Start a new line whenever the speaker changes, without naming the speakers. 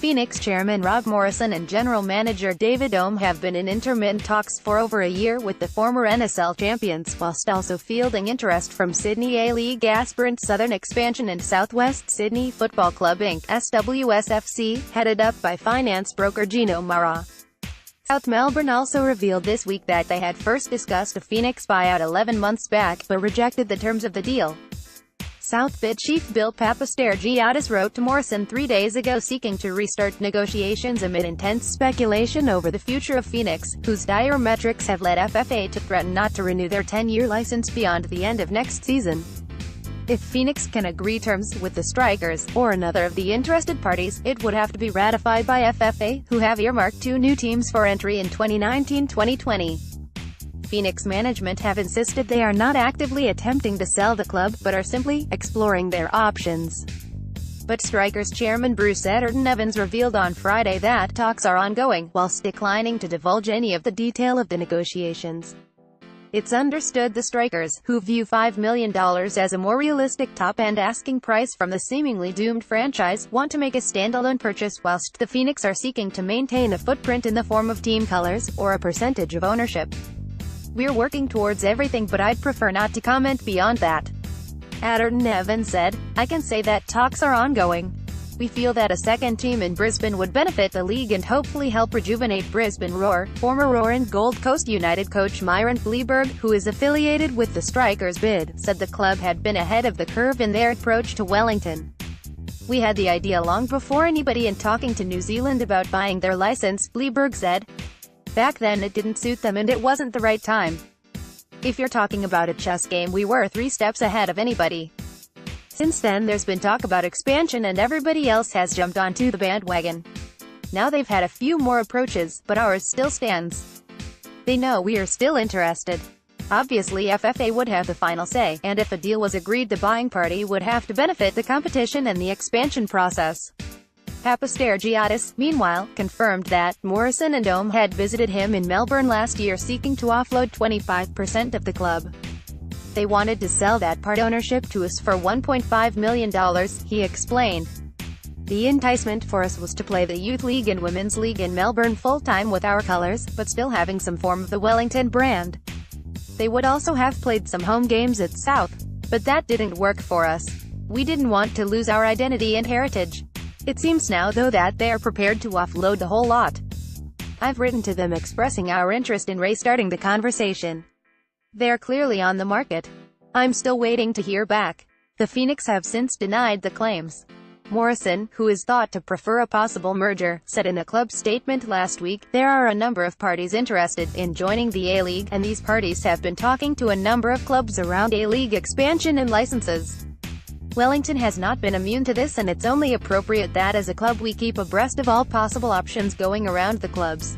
Phoenix chairman Rob Morrison and general manager David Ohm have been in intermittent talks for over a year with the former NSL champions, whilst also fielding interest from Sydney A-League aspirant Southern Expansion and Southwest Sydney Football Club Inc. (SWSFC), headed up by finance broker Gino Marra. South Melbourne also revealed this week that they had first discussed a Phoenix buyout 11 months back, but rejected the terms of the deal. South bid chief Bill Papastergiadis wrote to Morrison 3 days ago seeking to restart negotiations amid intense speculation over the future of Phoenix, whose dire metrics have led FFA to threaten not to renew their 10-year license beyond the end of next season. If Phoenix can agree terms with the Strikers, or another of the interested parties, it would have to be ratified by FFA, who have earmarked 2 new teams for entry in 2019-2020. Phoenix management have insisted they are not actively attempting to sell the club, but are simply exploring their options. But Strikers chairman Bruce Evans revealed on Friday that talks are ongoing, whilst declining to divulge any of the detail of the negotiations. It's understood the Strikers, who view $5 million as a more realistic top-end asking price from the seemingly doomed franchise, want to make a standalone purchase, whilst the Phoenix are seeking to maintain a footprint in the form of team colors, or a percentage of ownership. "We're working towards everything, but I'd prefer not to comment beyond that," Evans said. "I can say that talks are ongoing. We feel that a second team in Brisbane would benefit the league and hopefully help rejuvenate Brisbane Roar." Former Roar and Gold Coast United coach Myron Fleeberg, who is affiliated with the Strikers bid, said the club had been ahead of the curve in their approach to Wellington. "We had the idea long before anybody in talking to New Zealand about buying their license," Fleeberg said. "Back then it didn't suit them and it wasn't the right time. If you're talking about a chess game, we were 3 steps ahead of anybody. Since then there's been talk about expansion and everybody else has jumped onto the bandwagon. Now they've had a few more approaches, but ours still stands. They know we are still interested. Obviously FFA would have the final say, and if a deal was agreed the buying party would have to benefit the competition and the expansion process." Papastergiadis, meanwhile, confirmed that Morrison and Ohm had visited him in Melbourne last year seeking to offload 25% of the club. "They wanted to sell that part ownership to us for $1.5 million, he explained. "The enticement for us was to play the Youth League and Women's League in Melbourne full-time with our colours, but still having some form of the Wellington brand. They would also have played some home games at South. But that didn't work for us. We didn't want to lose our identity and heritage. It seems now though that they are prepared to offload the whole lot. I've written to them expressing our interest in restarting the conversation. They're clearly on the market. I'm still waiting to hear back." The Phoenix have since denied the claims. Morrison, who is thought to prefer a possible merger, said in a club statement last week, "There are a number of parties interested in joining the A-League, and these parties have been talking to a number of clubs around A-League expansion and licenses. Wellington has not been immune to this, and it's only appropriate that as a club we keep abreast of all possible options going around the clubs."